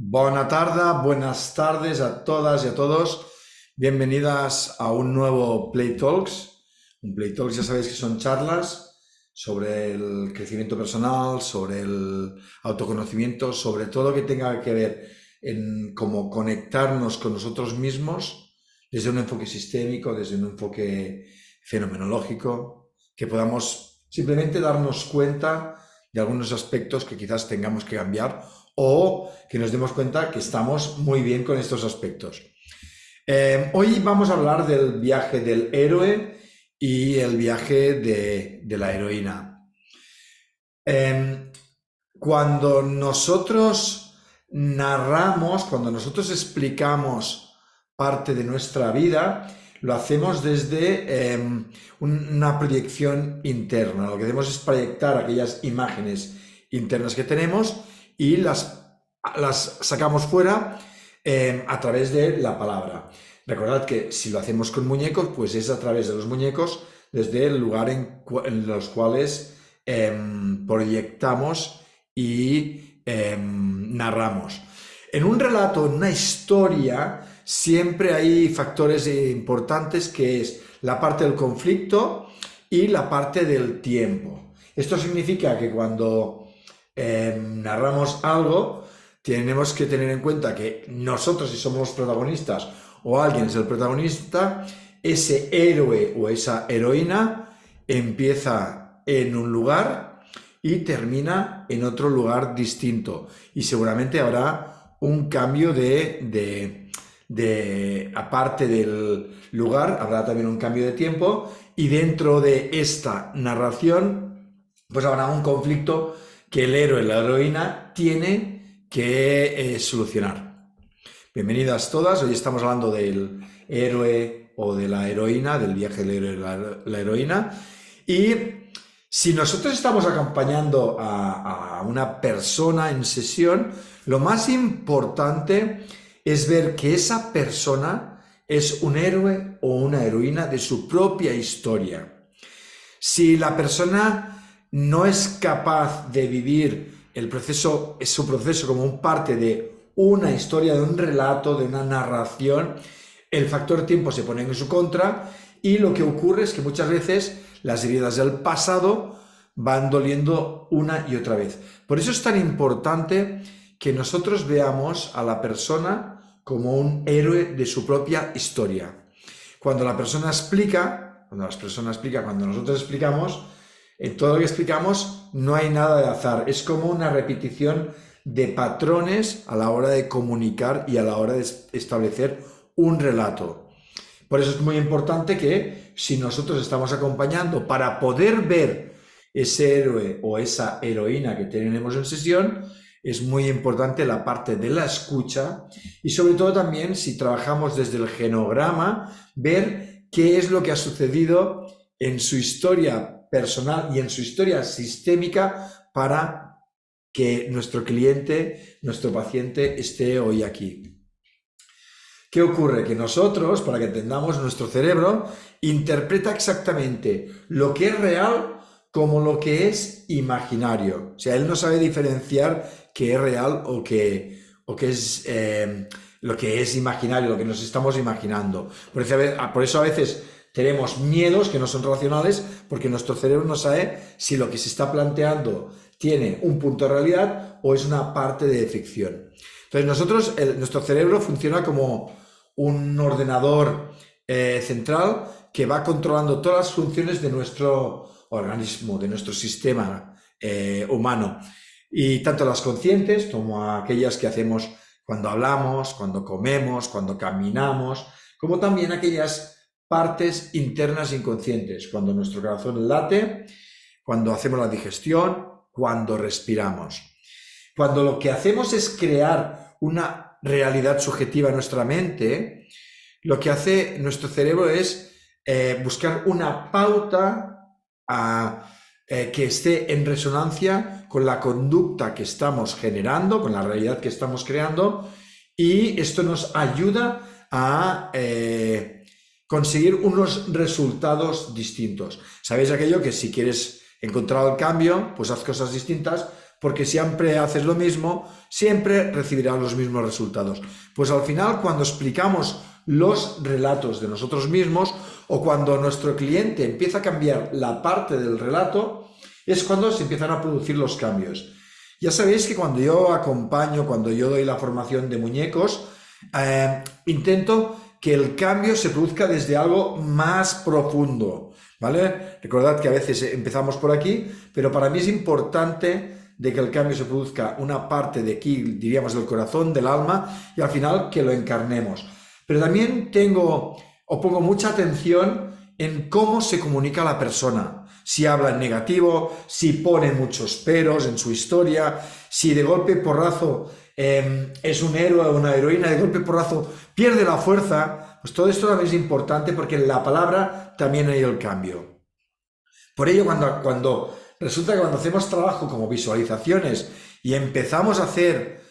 Buena tarde, buenas tardes a todas y a todos. Bienvenidas a un nuevo Play Talks. Un Play Talks, ya sabéis que son charlas sobre el crecimiento personal, sobre el autoconocimiento, sobre todo lo que tenga que ver en cómo conectarnos con nosotros mismos desde un enfoque sistémico, desde un enfoque fenomenológico, que podamos simplemente darnos cuenta de algunos aspectos que quizás tengamos que cambiar o que nos demos cuenta que estamos muy bien con estos aspectos. Hoy vamos a hablar del viaje del héroe y el viaje de la heroína. Eh, Cuando nosotros narramos, cuando nosotros explicamos parte de nuestra vida, lo hacemos desde una proyección interna. Lo que hacemos es proyectar aquellas imágenes internas que tenemos y las sacamos fuera a través de la palabra. Recordad que si lo hacemos con muñecos, pues es a través de los muñecos, desde el lugar en los cuales proyectamos y narramos. En un relato, en una historia, siempre hay factores importantes que es la parte del conflicto y la parte del tiempo. Esto significa que cuando narramos algo, tenemos que tener en cuenta que nosotros, si somos los protagonistas o alguien es el protagonista, ese héroe o esa heroína empieza en un lugar y termina en otro lugar distinto. Y seguramente habrá un cambio aparte del lugar, habrá también un cambio de tiempo y dentro de esta narración, pues habrá un conflicto que el héroe y la heroína tiene que solucionar. Bienvenidas todas, hoy estamos hablando del héroe o de la heroína, del viaje del héroe y la heroína. Y si nosotros estamos acompañando a una persona en sesión, lo más importante es ver que esa persona es un héroe o una heroína de su propia historia. Si la persona no es capaz de vivir su proceso como un parte de una historia, de un relato, de una narración, el factor tiempo se pone en su contra y lo que ocurre es que muchas veces las heridas del pasado van doliendo una y otra vez. Por eso es tan importante que nosotros veamos a la persona como un héroe de su propia historia. Cuando cuando nosotros explicamos, en todo lo que explicamos no hay nada de azar, es como una repetición de patrones a la hora de comunicar y a la hora de establecer un relato. Por eso es muy importante que si nosotros estamos acompañando para poder ver ese héroe o esa heroína que tenemos en sesión, es muy importante la parte de la escucha y sobre todo también si trabajamos desde el genograma, ver qué es lo que ha sucedido en su historia personal y en su historia sistémica para que nuestro cliente, nuestro paciente esté hoy aquí. ¿Qué ocurre? Que nosotros, para que entendamos, nuestro cerebro interpreta exactamente lo que es real como lo que es imaginario. O sea, él no sabe diferenciar qué es real o qué es lo que es imaginario, lo que nos estamos imaginando. Por eso a veces tenemos miedos que no son racionales porque nuestro cerebro no sabe si lo que se está planteando tiene un punto de realidad o es una parte de ficción. Entonces nuestro cerebro funciona como un ordenador central que va controlando todas las funciones de nuestro organismo, de nuestro sistema humano. Y tanto las conscientes como aquellas que hacemos cuando hablamos, cuando comemos, cuando caminamos, como también aquellas partes internas inconscientes, cuando nuestro corazón late, cuando hacemos la digestión, cuando respiramos. Cuando lo que hacemos es crear una realidad subjetiva en nuestra mente, lo que hace nuestro cerebro es buscar una pauta que esté en resonancia con la conducta que estamos generando, con la realidad que estamos creando, y esto nos ayuda a conseguir unos resultados distintos. ¿Sabéis aquello que si quieres encontrar el cambio, pues haz cosas distintas porque siempre haces lo mismo, siempre recibirás los mismos resultados. Pues al final, cuando explicamos los relatos de nosotros mismos o cuando nuestro cliente empieza a cambiar la parte del relato, es cuando se empiezan a producir los cambios. Ya sabéis que cuando yo acompaño, cuando yo doy la formación de muñecos, intento que el cambio se produzca desde algo más profundo, ¿vale? Recordad que a veces empezamos por aquí, pero para mí es importante de que el cambio se produzca una parte de aquí, diríamos del corazón, del alma, y al final que lo encarnemos. Pero también pongo mucha atención en cómo se comunica la persona. Si habla en negativo, si pone muchos peros en su historia, si de golpe porrazo es un héroe o una heroína, de golpe porrazo pierde la fuerza, pues todo esto también es importante porque en la palabra también hay el cambio. Por ello, resulta que cuando hacemos trabajo como visualizaciones y empezamos a hacer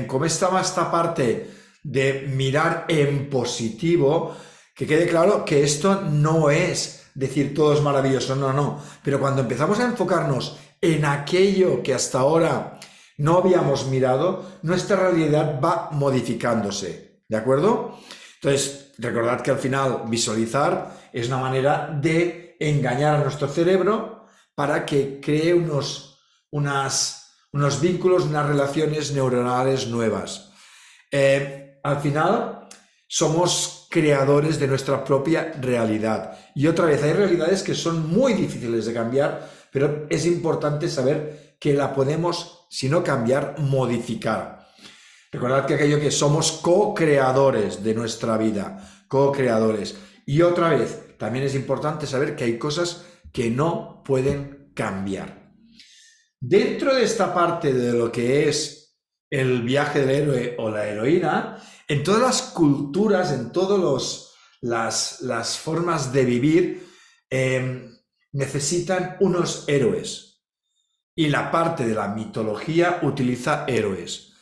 como esta parte de mirar en positivo, que quede claro que esto no es decir todo es maravilloso, no. Pero cuando empezamos a enfocarnos en aquello que hasta ahora no habíamos mirado, nuestra realidad va modificándose, ¿de acuerdo? Entonces, recordad que al final visualizar es una manera de engañar a nuestro cerebro para que cree unos vínculos, unas relaciones neuronales nuevas. Al final somos creadores de nuestra propia realidad. Y otra vez, hay realidades que son muy difíciles de cambiar, pero es importante saber que la podemos, si no cambiar, modificar. Recordad que aquello que somos co-creadores de nuestra vida, co-creadores. Y otra vez, también es importante saber que hay cosas que no pueden cambiar. Dentro de esta parte de lo que es el viaje del héroe o la heroína, en todas las culturas, en todas las formas de vivir, necesitan unos héroes. Y la parte de la mitología utiliza héroes.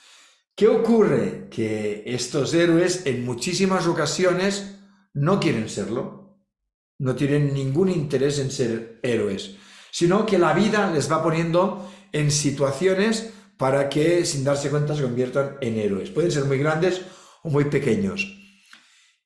¿Qué ocurre? Que estos héroes en muchísimas ocasiones no quieren serlo, no tienen ningún interés en ser héroes, sino que la vida les va poniendo en situaciones para que sin darse cuenta se conviertan en héroes. Pueden ser muy grandes o muy pequeños.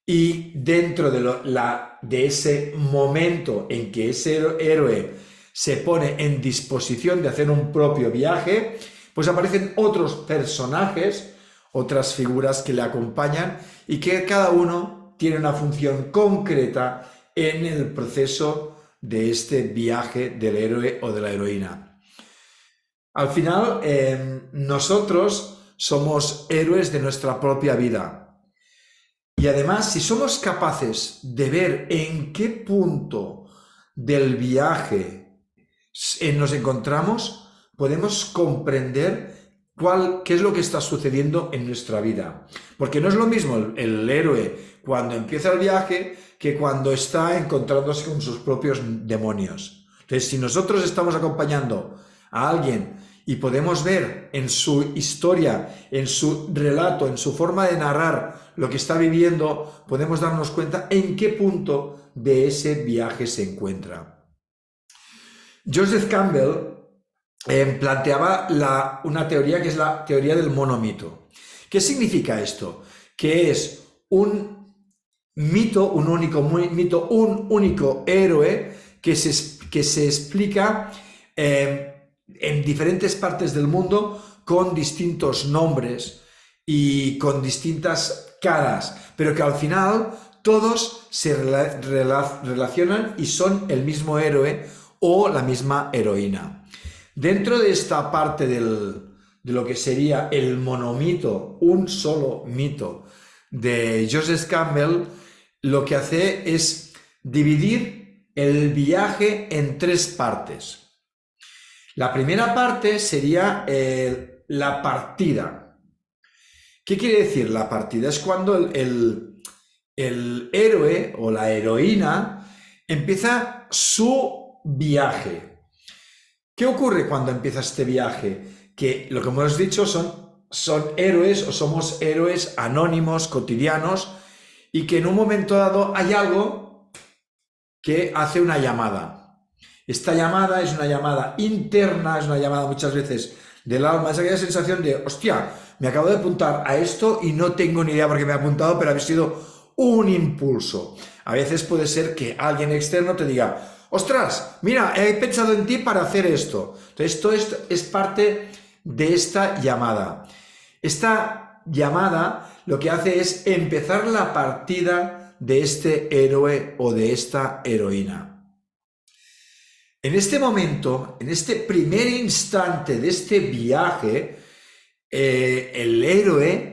Y dentro de ese momento en que ese héroe se pone en disposición de hacer un propio viaje, pues aparecen otros personajes, otras figuras que le acompañan y que cada uno tiene una función concreta en el proceso de este viaje del héroe o de la heroína. Al final, nosotros somos héroes de nuestra propia vida. Y además, si somos capaces de ver en qué punto del viaje nos encontramos, podemos comprender qué es lo que está sucediendo en nuestra vida. Porque no es lo mismo el héroe cuando empieza el viaje que cuando está encontrándose con sus propios demonios. Entonces, si nosotros estamos acompañando a alguien y podemos ver en su historia, en su relato, en su forma de narrar lo que está viviendo, podemos darnos cuenta en qué punto de ese viaje se encuentra. Joseph Campbell planteaba una teoría que es la teoría del monomito. ¿Qué significa esto? Que es un mito, un único héroe que se explica en diferentes partes del mundo con distintos nombres y con distintas caras, pero que al final todos se relacionan y son el mismo héroe o la misma heroína. Dentro de esta parte de lo que sería el monomito, un solo mito de Joseph Campbell, lo que hace es dividir el viaje en tres partes. La primera parte sería la partida. ¿Qué quiere decir la partida? Es cuando el héroe o la heroína empieza su viaje. ¿Qué ocurre cuando empieza este viaje? Que lo que hemos dicho son héroes o somos héroes anónimos, cotidianos, y que en un momento dado hay algo que hace una llamada. Esta llamada es una llamada interna, es una llamada muchas veces del alma, es aquella sensación de, hostia, me acabo de apuntar a esto y no tengo ni idea por qué me he apuntado, pero ha sido un impulso. A veces puede ser que alguien externo te diga, ostras, mira, he pensado en ti para hacer esto. Entonces, todo esto es parte de esta llamada. Esta llamada lo que hace es empezar la partida de este héroe o de esta heroína. En este momento, en este primer instante de este viaje, el héroe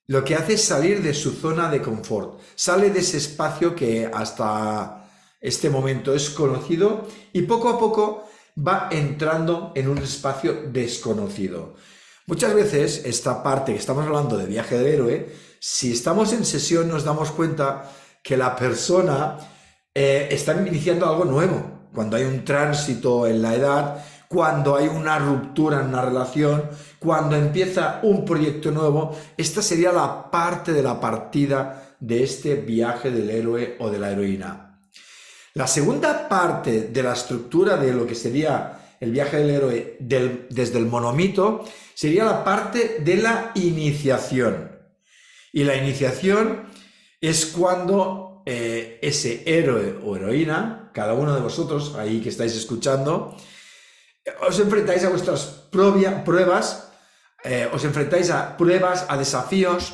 lo que hace es salir de su zona de confort, sale de ese espacio que hasta este momento es conocido y poco a poco va entrando en un espacio desconocido. Muchas veces esta parte que estamos hablando de viaje del héroe, si estamos en sesión nos damos cuenta que la persona está iniciando algo nuevo. Cuando hay un tránsito en la edad, cuando hay una ruptura en una relación, cuando empieza un proyecto nuevo, esta sería la parte de la partida de este viaje del héroe o de la heroína. La segunda parte de la estructura de lo que sería el viaje del héroe desde el monomito sería la parte de la iniciación. Y la iniciación es cuando ese héroe o heroína, cada uno de vosotros ahí que estáis escuchando, os enfrentáis a vuestras pruebas, os enfrentáis a pruebas, a desafíos,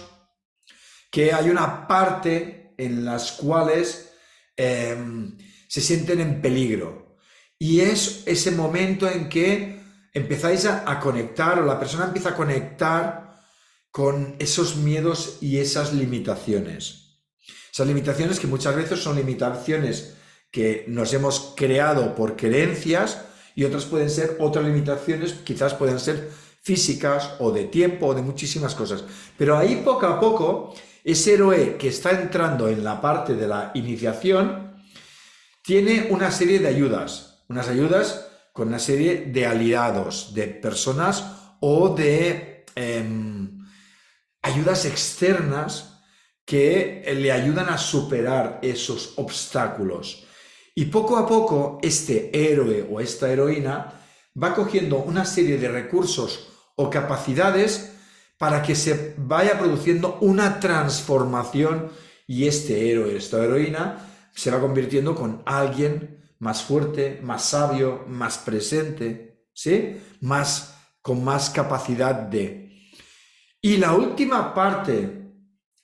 que hay una parte en las cuales se sienten en peligro. Y es ese momento en que empezáis a conectar, o la persona empieza a conectar con esos miedos y esas limitaciones. Esas limitaciones que muchas veces son limitaciones que nos hemos creado por creencias y otras pueden ser otras limitaciones, quizás pueden ser físicas o de tiempo o de muchísimas cosas. Pero ahí poco a poco, ese héroe que está entrando en la parte de la iniciación tiene una serie de ayudas, unas ayudas con una serie de aliados, de personas o de ayudas externas que le ayudan a superar esos obstáculos. Y poco a poco este héroe o esta heroína va cogiendo una serie de recursos o capacidades para que se vaya produciendo una transformación y este héroe, esta heroína, se va convirtiendo con alguien más fuerte, más sabio, más presente, ¿sí? Con más capacidad de... Y la última parte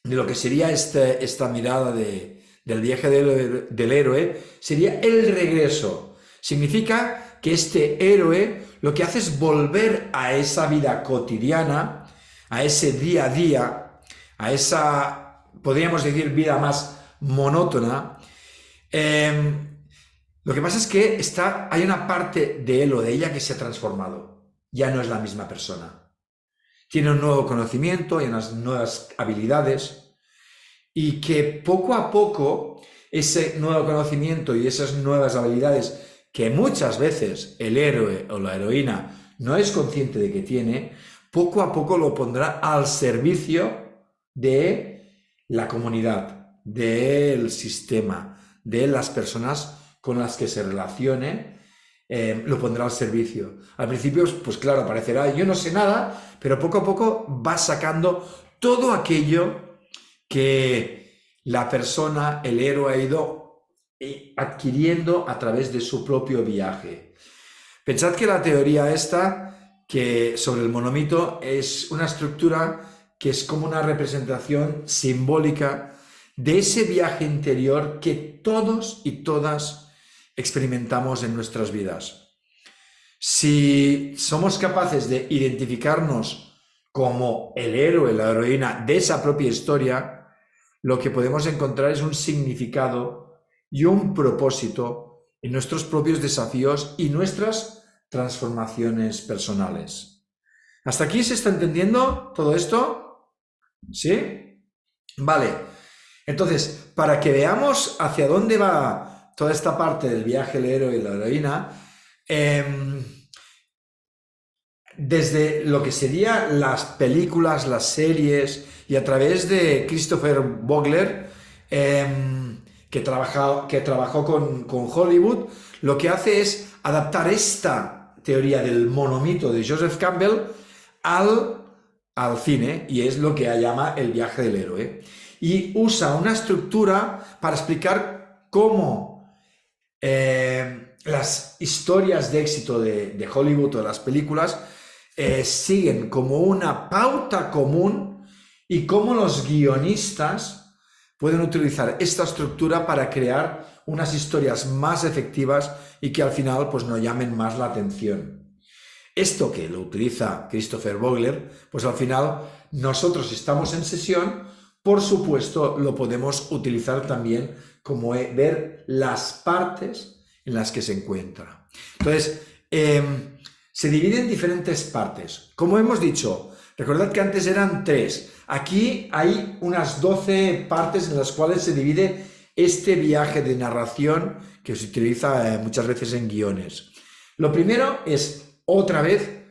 de lo que sería esta mirada del viaje del héroe sería el regreso. Significa que este héroe lo que hace es volver a esa vida cotidiana, a ese día a día, a esa, podríamos decir, vida más monótona. Lo que pasa es que hay una parte de él o de ella que se ha transformado. Ya no es la misma persona. Tiene un nuevo conocimiento, hay unas nuevas habilidades y que poco a poco ese nuevo conocimiento y esas nuevas habilidades que muchas veces el héroe o la heroína no es consciente de que tiene, poco a poco lo pondrá al servicio de la comunidad, del sistema, de las personas con las que se relacione. Lo pondrá al servicio. Al principio, pues claro, parecerá, yo no sé nada, pero poco a poco va sacando todo aquello que la persona, el héroe, ha ido adquiriendo a través de su propio viaje. Pensad que la teoría esta, que sobre el monomito, es una estructura que es como una representación simbólica de ese viaje interior que todos y todas experimentamos en nuestras vidas. Si somos capaces de identificarnos como el héroe, la heroína de esa propia historia, lo que podemos encontrar es un significado y un propósito en nuestros propios desafíos y nuestras transformaciones personales. ¿Hasta aquí se está entendiendo todo esto? ¿Sí? Vale. Entonces, para que veamos hacia dónde va toda esta parte del viaje del héroe y la heroína, desde lo que serían las películas, las series y a través de Christopher Vogler, que trabajó con Hollywood, lo que hace es adaptar esta teoría del monomito de Joseph Campbell al cine, y es lo que llama el viaje del héroe. Y usa una estructura para explicar cómo las historias de éxito de Hollywood o de las películas siguen como una pauta común y cómo los guionistas pueden utilizar esta estructura para crear unas historias más efectivas y que al final pues nos llamen más la atención. Esto que lo utiliza Christopher Vogler, pues al final nosotros estamos en sesión, por supuesto lo podemos utilizar también como ver las partes en las que se encuentra. Entonces, se divide en diferentes partes. Como hemos dicho, recordad que antes eran 3. Aquí hay unas 12 partes en las cuales se divide este viaje de narración que se utiliza muchas veces en guiones. Lo primero es, otra vez,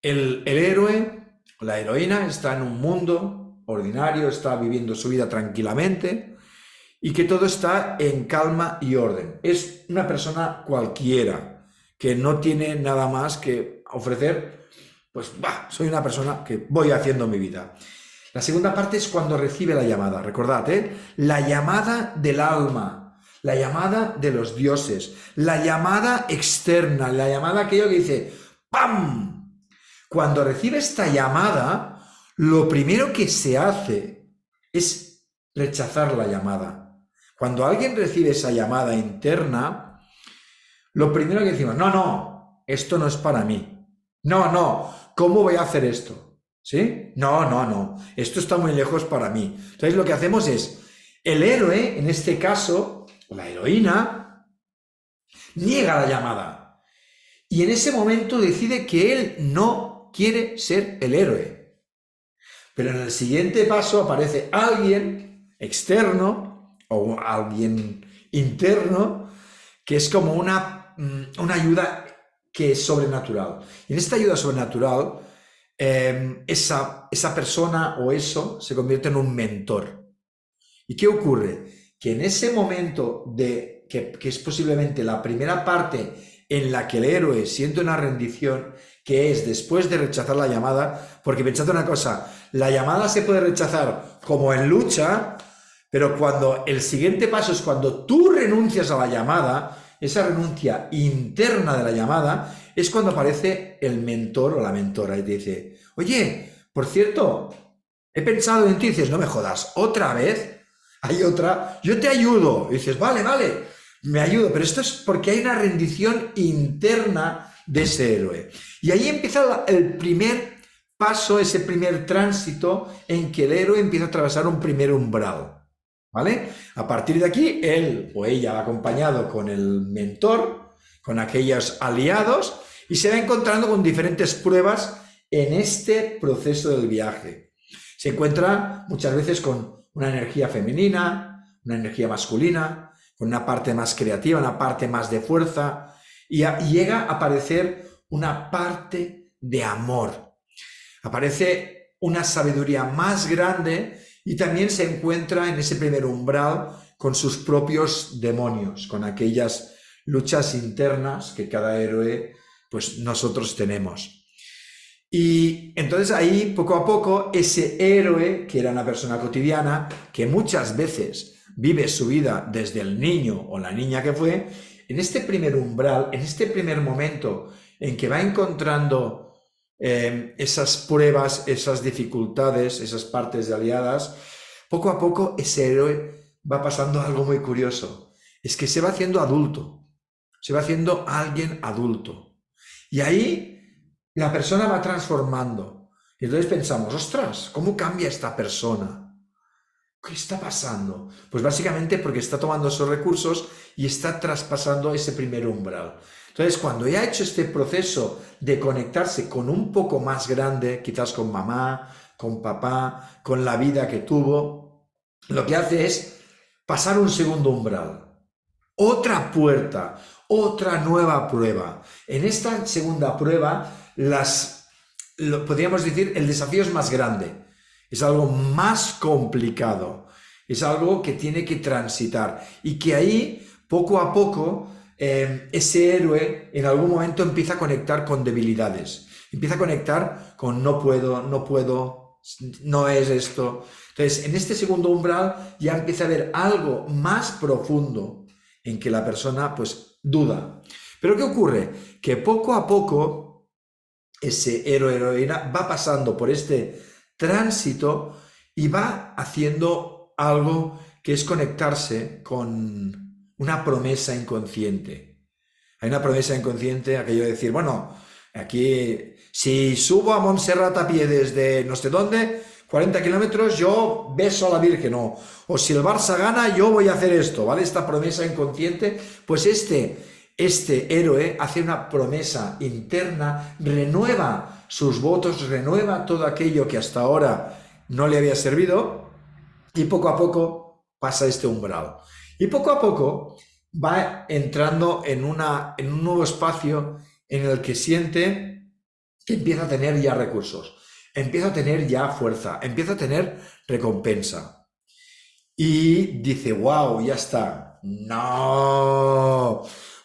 el héroe o la heroína está en un mundo ordinario, está viviendo su vida tranquilamente y que todo está en calma y orden. Es una persona cualquiera que no tiene nada más que ofrecer, pues soy una persona que voy haciendo mi vida. La segunda parte es cuando recibe la llamada, recordad, la llamada del alma, la llamada de los dioses, la llamada externa, la llamada aquello que dice ¡pam! Cuando recibe esta llamada, lo primero que se hace es rechazar la llamada. Cuando alguien recibe esa llamada interna, lo primero que decimos, no, esto no es para mí. No, ¿cómo voy a hacer esto? ¿Sí? No, esto está muy lejos para mí. Entonces lo que hacemos es, el héroe, en este caso, la heroína, niega la llamada. Y en ese momento decide que él no quiere ser el héroe. Pero en el siguiente paso aparece alguien externo o alguien interno que es como una ayuda que es sobrenatural. Y en esta ayuda sobrenatural, esa persona o eso se convierte en un mentor. ¿Y qué ocurre? Que en ese momento que es posiblemente la primera parte en la que el héroe siente una rendición, que es después de rechazar la llamada, porque pensad una cosa, la llamada se puede rechazar como en lucha, pero cuando el siguiente paso es cuando tú renuncias a la llamada, esa renuncia interna de la llamada, es cuando aparece el mentor o la mentora y te dice, oye, por cierto, he pensado en ti, y dices, no me jodas, ¿otra vez? Hay otra, yo te ayudo. Y dices, vale, me ayudo, pero esto es porque hay una rendición interna de ese héroe. Y ahí empieza el primer paso, ese primer tránsito en que el héroe empieza a atravesar un primer umbral. ¿Vale? A partir de aquí, él o ella va acompañado con el mentor, con aquellos aliados, y se va encontrando con diferentes pruebas en este proceso del viaje. Se encuentra muchas veces con una energía femenina, una energía masculina, con una parte más creativa, una parte más de fuerza, y llega a aparecer una parte de amor. Aparece una sabiduría más grande y también se encuentra en ese primer umbral con sus propios demonios, con aquellas luchas internas que cada héroe, pues nosotros tenemos. Y entonces ahí, poco a poco, ese héroe, que era una persona cotidiana, que muchas veces vive su vida desde el niño o la niña que fue, en este primer umbral, en este primer momento en que va encontrando esas pruebas, esas dificultades, esas partes de aliadas, poco a poco ese héroe va pasando algo muy curioso. Es que se va haciendo adulto, se va haciendo alguien adulto. Y ahí la persona va transformando. Y entonces pensamos, ostras, ¿cómo cambia esta persona? ¿Qué está pasando? Pues básicamente porque está tomando esos recursos y está traspasando ese primer umbral. Entonces, cuando ya ha hecho este proceso de conectarse con un poco más grande, quizás con mamá, con papá, con la vida que tuvo, lo que hace es pasar un segundo umbral. Otra puerta, otra nueva prueba. En esta segunda prueba, podríamos decir, el desafío es más grande. Es algo más complicado. Es algo que tiene que transitar. Y que ahí, poco a poco, ese héroe en algún momento empieza a conectar con debilidades, empieza a conectar con no puedo, no es esto. Entonces, en este segundo umbral ya empieza a haber algo más profundo en que la persona pues duda. Pero ¿qué ocurre? Que poco a poco ese héroe heroína va pasando por este tránsito y va haciendo algo que es conectarse con una promesa inconsciente. Hay una promesa inconsciente, aquello de decir, bueno, aquí si subo a Montserrat a pie desde no sé dónde, 40 kilómetros, yo beso a la Virgen, o si el Barça gana, yo voy a hacer esto, ¿vale? Esta promesa inconsciente, pues este héroe hace una promesa interna, renueva sus votos, renueva todo aquello que hasta ahora no le había servido y poco a poco pasa este umbral. Y poco a poco va entrando en un nuevo espacio en el que siente que empieza a tener ya recursos, empieza a tener ya fuerza, empieza a tener recompensa. Y dice, wow, ya está. No,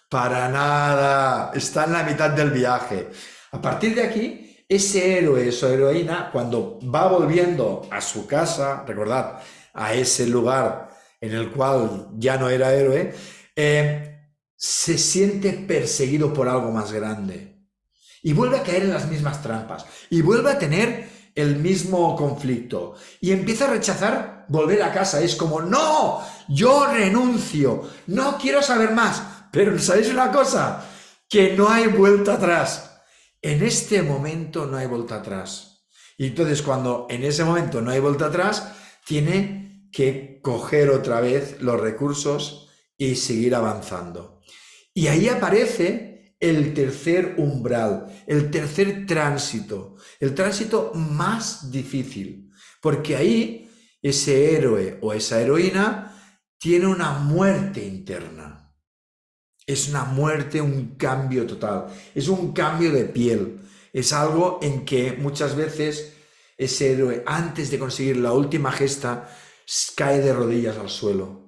para nada. Está en la mitad del viaje. A partir de aquí, ese héroe, esa heroína, cuando va volviendo a su casa, recordad, a ese lugar en el cual ya no era héroe, se siente perseguido por algo más grande. Y vuelve a caer en las mismas trampas. Y vuelve a tener el mismo conflicto. Y empieza a rechazar volver a casa. Es como, no, yo renuncio. No quiero saber más. Pero ¿sabéis una cosa? Que no hay vuelta atrás. En este momento no hay vuelta atrás. Y entonces cuando en ese momento no hay vuelta atrás, tiene que coger otra vez los recursos y seguir avanzando. Y ahí aparece el tercer umbral, el tercer tránsito, el tránsito más difícil, porque ahí ese héroe o esa heroína tiene una muerte interna. Es una muerte, un cambio total, es un cambio de piel, es algo en que muchas veces ese héroe, antes de conseguir la última gesta, cae de rodillas al suelo.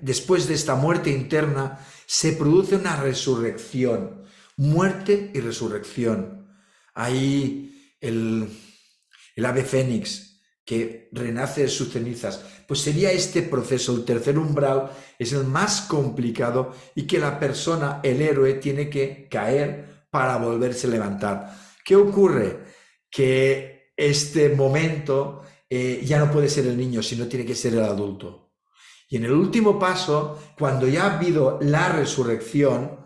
Después de esta muerte interna, se produce una resurrección, muerte y resurrección. Ahí el ave fénix que renace de sus cenizas. Pues sería este proceso, el tercer umbral, es el más complicado y que la persona, el héroe, tiene que caer para volverse a levantar. ¿Qué ocurre? Que este momento ya no puede ser el niño, sino tiene que ser el adulto. Y en el último paso, cuando ya ha habido la resurrección,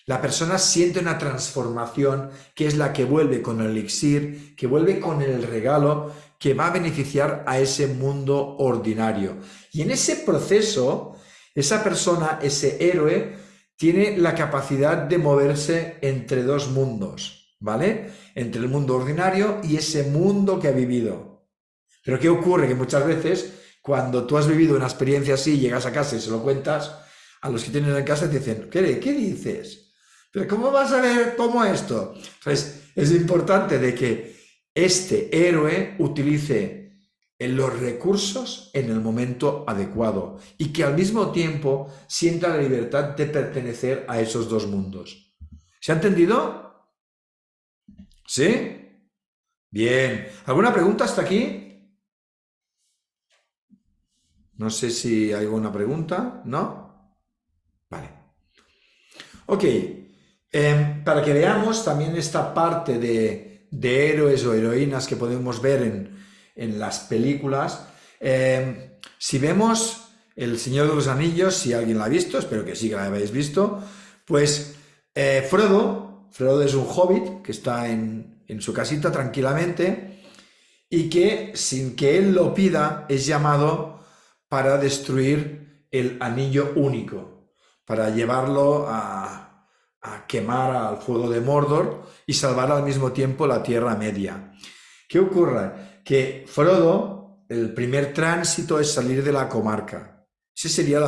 la persona siente una transformación que es la que vuelve con el elixir, que vuelve con el regalo que va a beneficiar a ese mundo ordinario. Y en ese proceso, esa persona, ese héroe, tiene la capacidad de moverse entre dos mundos, ¿vale? Entre el mundo ordinario y ese mundo que ha vivido. Pero ¿qué ocurre? Que muchas veces, cuando tú has vivido una experiencia así, llegas a casa y se lo cuentas, a los que tienen en casa te dicen, ¿qué dices? ¿Pero cómo vas a ver cómo esto? Entonces, es importante de que este héroe utilice los recursos en el momento adecuado y que al mismo tiempo sienta la libertad de pertenecer a esos dos mundos. ¿Se ha entendido? ¿Sí? Bien. ¿Alguna pregunta hasta aquí? No sé si hay alguna pregunta, ¿no? Vale. Ok. Para que veamos también esta parte de héroes o heroínas que podemos ver en las películas, si vemos El Señor de los Anillos, si alguien la ha visto, espero que sí que la habéis visto, pues Frodo es un hobbit que está en su casita tranquilamente y que sin que él lo pida es llamado para destruir el anillo único, para llevarlo a quemar al fuego de Mordor y salvar al mismo tiempo la Tierra Media. ¿Qué ocurre? Que Frodo, el primer tránsito es salir de la comarca. Ese sería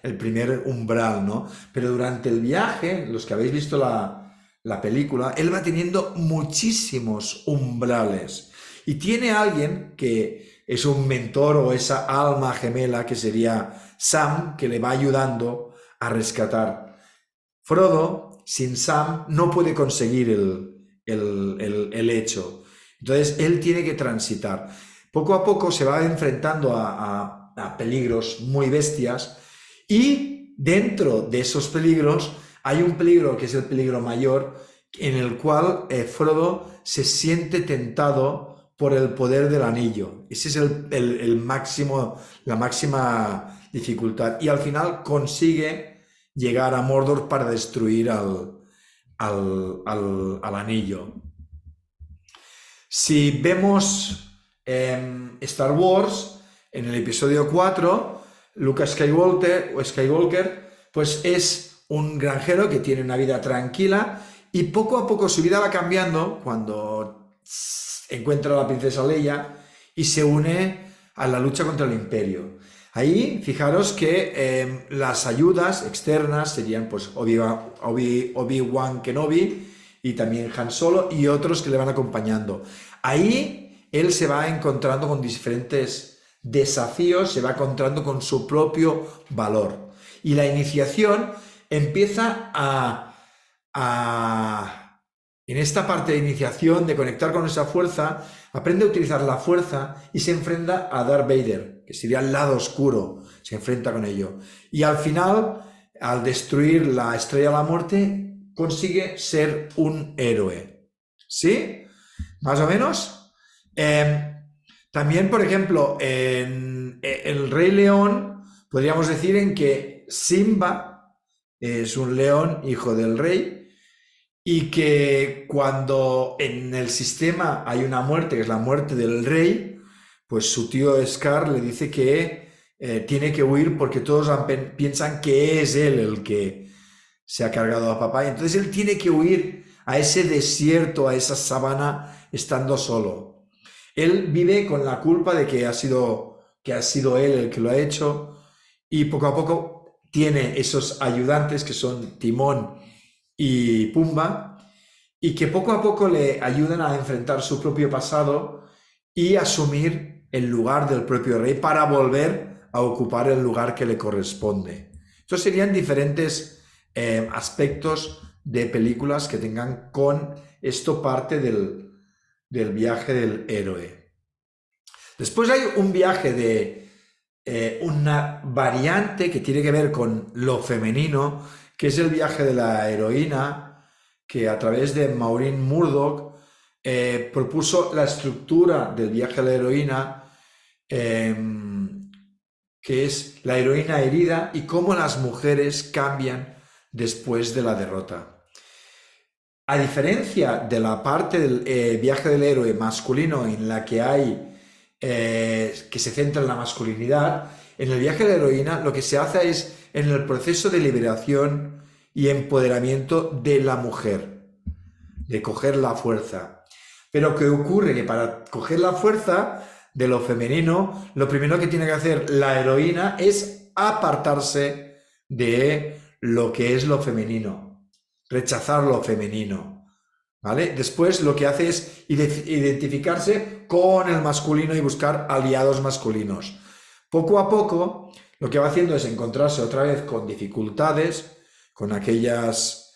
el primer umbral, ¿no? Pero durante el viaje, los que habéis visto la película, él va teniendo muchísimos umbrales. Y tiene alguien que es un mentor o esa alma gemela que sería Sam, que le va ayudando a rescatar. Frodo, sin Sam, no puede conseguir el hecho. Entonces, él tiene que transitar. Poco a poco se va enfrentando a peligros muy bestias y dentro de esos peligros hay un peligro que es el peligro mayor en el cual Frodo se siente tentado por el poder del anillo. Ese es el máximo, la máxima dificultad. Y al final consigue llegar a Mordor para destruir al anillo. Si vemos Star Wars, en el episodio 4, Luke Skywalker, pues es un granjero que tiene una vida tranquila y poco a poco su vida va cambiando cuando encuentra a la princesa Leia y se une a la lucha contra el Imperio. Ahí, fijaros que las ayudas externas serían pues Obi-Wan Kenobi y también Han Solo y otros que le van acompañando. Ahí él se va encontrando con diferentes desafíos, se va encontrando con su propio valor. Y la iniciación empieza en esta parte de iniciación, de conectar con esa fuerza, aprende a utilizar la fuerza y se enfrenta a Darth Vader, que sería el lado oscuro, se enfrenta con ello. Y al final, al destruir la Estrella de la Muerte, consigue ser un héroe. ¿Sí? Más o menos. También, por ejemplo, en El Rey León, podríamos decir en que Simba es un león, hijo del rey, y que cuando en el sistema hay una muerte, que es la muerte del rey, pues su tío Scar le dice que tiene que huir porque todos piensan que es él el que se ha cargado a papá. Y entonces él tiene que huir a ese desierto, a esa sabana, estando solo. Él vive con la culpa de que ha sido él el que lo ha hecho y poco a poco tiene esos ayudantes que son Timón y Pumba y que poco a poco le ayudan a enfrentar su propio pasado y asumir el lugar del propio rey para volver a ocupar el lugar que le corresponde. Estos serían diferentes aspectos de películas que tengan con esto parte del viaje del héroe. Después hay un viaje de una variante que tiene que ver con lo femenino, que es el viaje de la heroína, que a través de Maureen Murdoch propuso la estructura del viaje de la heroína, que es la heroína herida y cómo las mujeres cambian después de la derrota. A diferencia de la parte del viaje del héroe masculino en la que hay que se centra en la masculinidad, en el viaje de la heroína lo que se hace es en el proceso de liberación y empoderamiento de la mujer, de coger la fuerza. Pero ¿qué ocurre? Que para coger la fuerza de lo femenino, lo primero que tiene que hacer la heroína es apartarse de lo que es lo femenino, rechazar lo femenino, ¿vale? Después lo que hace es identificarse con el masculino y buscar aliados masculinos. Poco a poco, lo que va haciendo es encontrarse otra vez con dificultades, con aquellos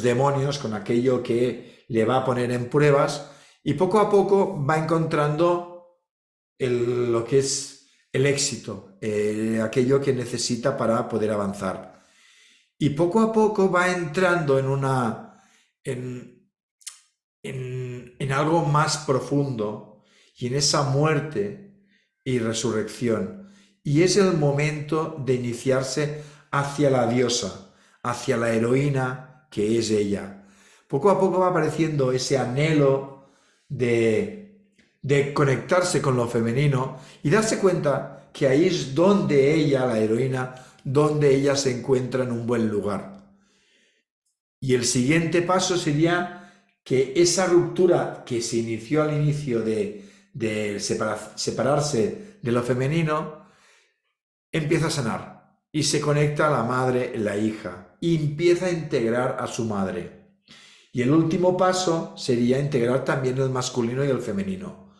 demonios, con aquello que le va a poner en pruebas, y poco a poco va encontrando lo que es el éxito, aquello que necesita para poder avanzar. Y poco a poco va entrando en algo más profundo y en esa muerte y resurrección. Y es el momento de iniciarse hacia la diosa, hacia la heroína que es ella. Poco a poco va apareciendo ese anhelo de conectarse con lo femenino y darse cuenta que ahí es donde ella, la heroína, donde ella se encuentra en un buen lugar. Y el siguiente paso sería que esa ruptura que se inició al inicio de separarse de lo femenino empieza a sanar y se conecta a la madre, la hija, y empieza a integrar a su madre. Y el último paso sería integrar también el masculino y el femenino.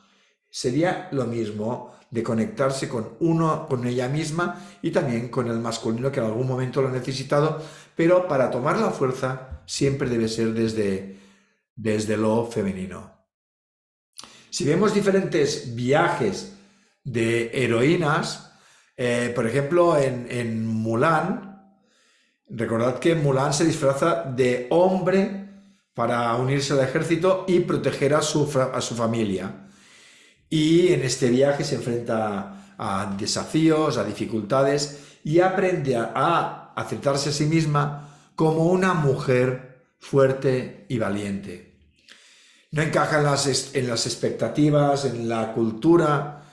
sería lo mismo de conectarse con uno, con ella misma y también con el masculino que en algún momento lo ha necesitado, pero para tomar la fuerza siempre debe ser desde lo femenino. Si vemos diferentes viajes de heroínas, por ejemplo, en Mulan, recordad que Mulan se disfraza de hombre para unirse al ejército y proteger a su familia. Y en este viaje se enfrenta a desafíos, a dificultades y aprende a aceptarse a sí misma como una mujer fuerte y valiente. No encaja en las expectativas, en la cultura.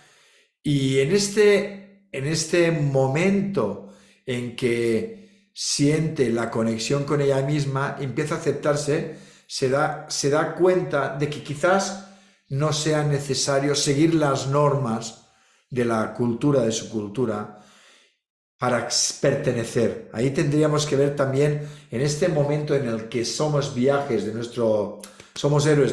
Y en este momento en que siente la conexión con ella misma, empieza a aceptarse, se da cuenta de que quizás no sea necesario seguir las normas de la cultura, de su cultura, para pertenecer. Ahí tendríamos que ver también en este momento en el que somos héroes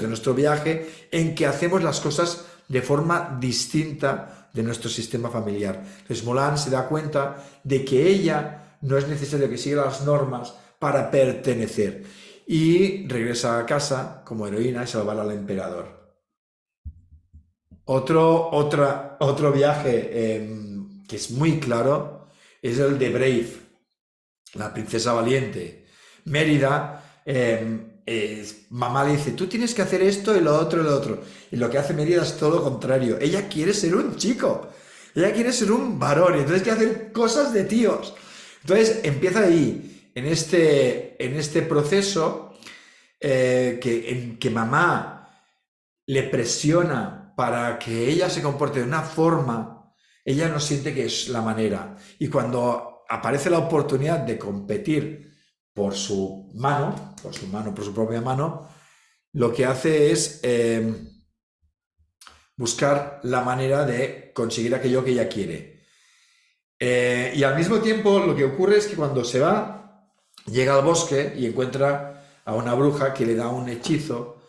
de nuestro viaje, en que hacemos las cosas de forma distinta de nuestro sistema familiar. Entonces Mulan se da cuenta de que ella no es necesario que siga las normas para pertenecer y regresa a casa como heroína y salvar al emperador. Otro viaje que es muy claro es el de Brave, la princesa valiente. Mérida, mamá le dice, tú tienes que hacer esto y lo otro y lo otro. Y lo que hace Mérida es todo lo contrario. Ella quiere ser un chico, ella quiere ser un varón, y entonces quiere hacer cosas de tíos. Entonces empieza ahí, en este proceso, en que mamá le presiona para que ella se comporte de una forma, ella no siente que es la manera. Y cuando aparece la oportunidad de competir por su propia mano, lo que hace es buscar la manera de conseguir aquello que ella quiere. Y al mismo tiempo lo que ocurre es que cuando se va, llega al bosque y encuentra a una bruja que le da un hechizo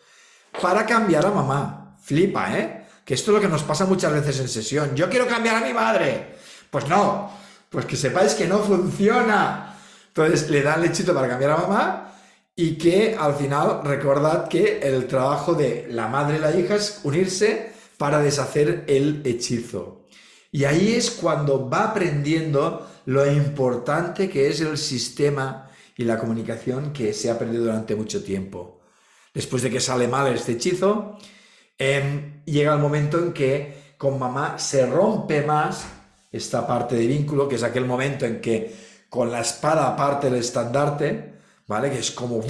para cambiar a mamá. Flipa, ¿eh? Que esto es lo que nos pasa muchas veces en sesión. Yo quiero cambiar a mi madre. Pues no, pues que sepáis que no funciona. Entonces le da el hechito para cambiar a mamá y que al final recordad que el trabajo de la madre y la hija es unirse para deshacer el hechizo. Y ahí es cuando va aprendiendo lo importante que es el sistema y la comunicación que se ha perdido durante mucho tiempo. Después de que sale mal este hechizo, llega el momento en que con mamá se rompe más esta parte de vínculo, que es aquel momento en que con la espada parte el estandarte, ¿vale? Que es como...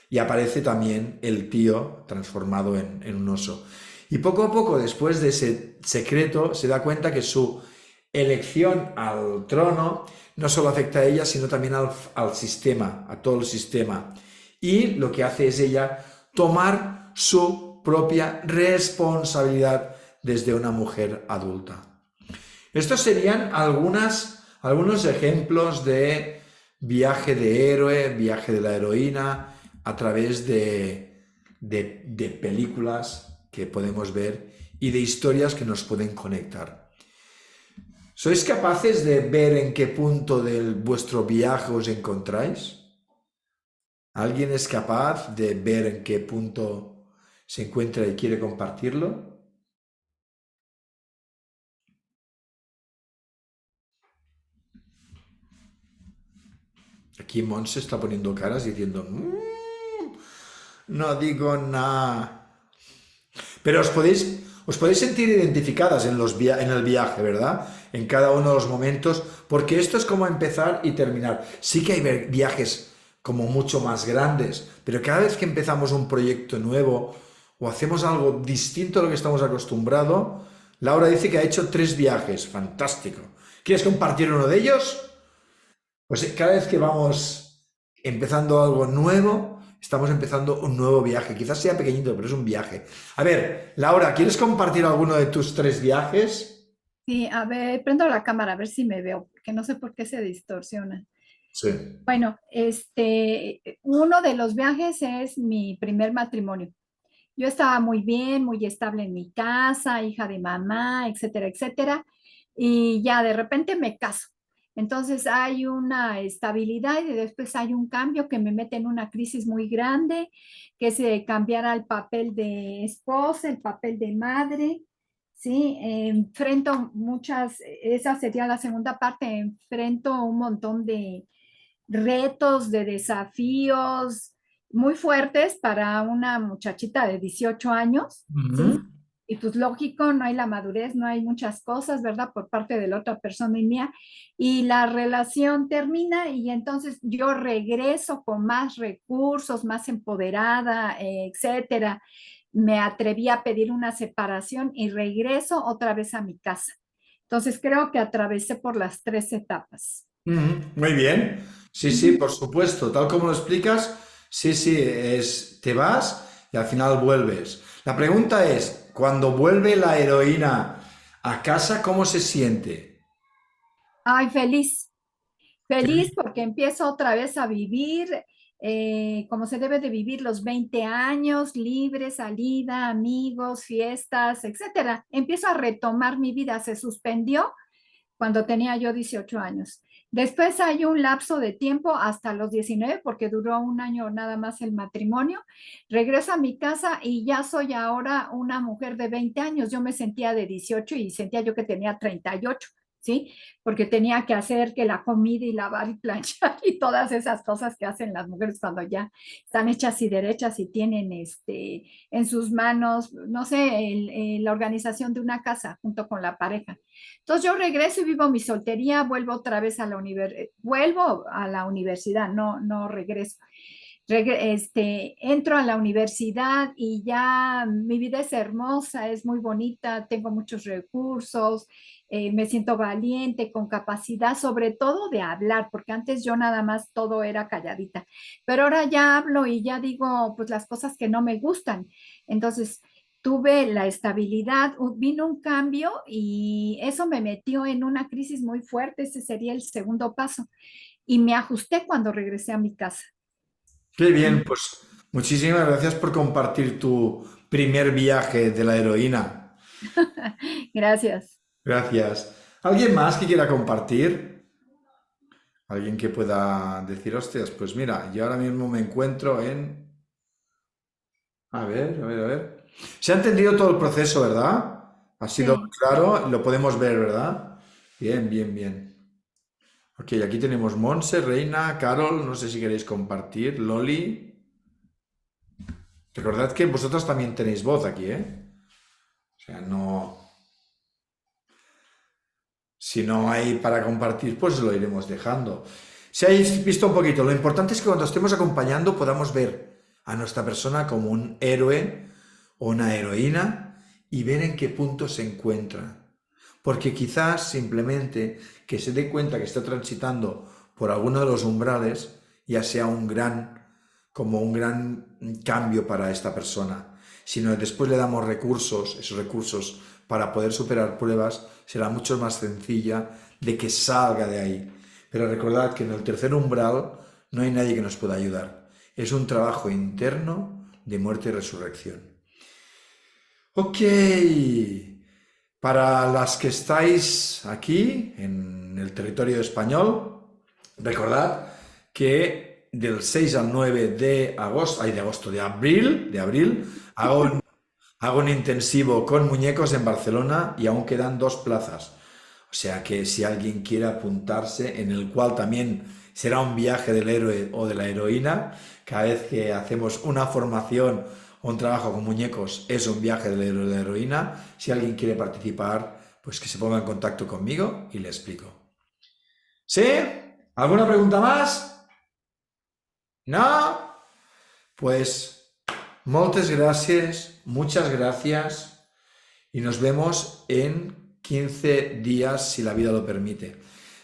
y aparece también el tío transformado en un oso. Y poco a poco, después de ese secreto, se da cuenta que su elección al trono no solo afecta a ella, sino también al sistema, a todo el sistema. Y lo que hace es ella tomar su propia responsabilidad desde una mujer adulta. Estos serían algunos ejemplos de viaje de héroe, viaje de la heroína, a través de películas que podemos ver y de historias que nos pueden conectar. ¿Sois capaces de ver en qué punto de vuestro viaje os encontráis? ¿Alguien es capaz de ver en qué punto se encuentra y quiere compartirlo? Aquí Monse está poniendo caras diciendo, no digo nada. Pero os podéis sentir identificadas en el viaje, ¿verdad? En cada uno de los momentos, porque esto es como empezar y terminar. Sí que hay viajes como mucho más grandes, pero cada vez que empezamos un proyecto nuevo o hacemos algo distinto a lo que estamos acostumbrados, Laura dice que ha hecho 3 viajes. Fantástico. ¿Quieres compartir uno de ellos? Pues cada vez que vamos empezando algo nuevo, estamos empezando un nuevo viaje. Quizás sea pequeñito, pero es un viaje. A ver, Laura, ¿quieres compartir alguno de tus 3 viajes? Sí, a ver, prendo la cámara a ver si me veo, porque no sé por qué se distorsiona. Sí. Bueno, uno de los viajes es mi primer matrimonio. Yo estaba muy bien, muy estable en mi casa, hija de mamá, etcétera, etcétera. Y ya de repente me caso. Entonces hay una estabilidad y después hay un cambio que me mete en una crisis muy grande, que es cambiar el papel de esposa, el papel de madre. Sí, enfrento muchas, esa sería la segunda parte, enfrento un montón de retos, de desafíos muy fuertes para una muchachita de 18 años, ¿sí? Ujú. Y pues lógico, no hay la madurez, no hay muchas cosas, ¿verdad? Por parte de la otra persona y mía. Y la relación termina y entonces yo regreso con más recursos, más empoderada, etcétera. Me atreví a pedir una separación y regreso otra vez a mi casa. Entonces creo que atravesé por las tres etapas. Ujú, muy bien. Sí, sí, Ujú. por supuesto. Tal como lo explicas, sí, sí, te vas y al final vuelves. La pregunta es, cuando vuelve la heroína a casa, ¿cómo se siente? Ay, feliz. Feliz. Feliz porque empiezo otra vez a vivir como se debe de vivir los 20 años, libre, salida, amigos, fiestas, etcétera. Empiezo a retomar mi vida. Se suspendió cuando tenía yo 18 años. Después hay un lapso de tiempo hasta los 19 porque duró un año nada más el matrimonio. Regreso a mi casa y ya soy ahora una mujer de 20 años. Yo me sentía de 18 y sentía yo que tenía 38. ¿Sí? Porque tenía que hacer que la comida y lavar y planchar y todas esas cosas que hacen las mujeres cuando ya están hechas y derechas y tienen en sus manos, no sé, la organización de una casa junto con la pareja. Entonces yo regreso y vivo mi soltería, vuelvo otra vez a vuelvo a la universidad, no regreso. Entro a la universidad y ya mi vida es hermosa, es muy bonita, tengo muchos recursos, me siento valiente, con capacidad, sobre todo de hablar, porque antes yo nada más todo era calladita, pero ahora ya hablo y ya digo pues las cosas que no me gustan. Entonces tuve la estabilidad, vino un cambio y eso me metió en una crisis muy fuerte, ese sería el segundo paso. Y me ajusté cuando regresé a mi casa. Qué bien, pues muchísimas gracias por compartir tu primer viaje de la heroína. Gracias. Gracias. ¿Alguien más que quiera compartir? ¿Alguien que pueda decir, hostias, pues mira, yo ahora mismo me encuentro en... A ver, a ver, a ver. Se ha entendido todo el proceso, ¿verdad? Ha sido Sí. claro, lo podemos ver, ¿verdad? Bien, bien, bien. Ok, aquí tenemos Monse, Reina, Carol, no sé si queréis compartir, Loli. Recordad que vosotros también tenéis voz aquí, ¿eh? O sea, no... Si no hay para compartir, pues lo iremos dejando. Si habéis visto un poquito, lo importante es que cuando estemos acompañando podamos ver a nuestra persona como un héroe o una heroína y ver en qué punto se encuentra. Porque quizás simplemente que se dé cuenta que está transitando por alguno de los umbrales ya sea como un gran cambio para esta persona. Si no, después le damos recursos, esos recursos para poder superar pruebas, será mucho más sencilla de que salga de ahí. Pero recordad que en el tercer umbral no hay nadie que nos pueda ayudar. Es un trabajo interno de muerte y resurrección. Ok, para las que estáis aquí en el territorio español, recordad que del 6 al 9 de agosto, de abril, hago un intensivo con muñecos en Barcelona y aún quedan 2 plazas. O sea que si alguien quiere apuntarse, en el cual también será un viaje del héroe o de la heroína, cada vez que hacemos una formación o un trabajo con muñecos es un viaje del héroe o de la heroína. Si alguien quiere participar, pues que se ponga en contacto conmigo y le explico. ¿Sí? ¿Alguna pregunta más? ¿No? Pues muchas gracias y nos vemos en 15 días si la vida lo permite.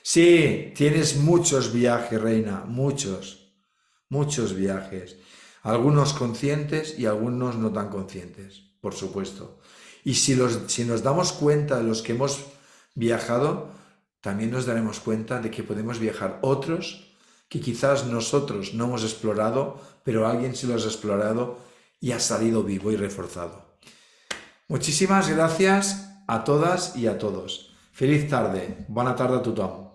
Sí, tienes muchos viajes, Reina, muchos viajes. Algunos conscientes y algunos no tan conscientes, por supuesto. Y si nos damos cuenta de los que hemos viajado, también nos daremos cuenta de que podemos viajar otros que quizás nosotros no hemos explorado, pero alguien sí los ha explorado y has salido vivo y reforzado. Muchísimas gracias a todas y a todos. Feliz tarde. Buena tarde a tothom.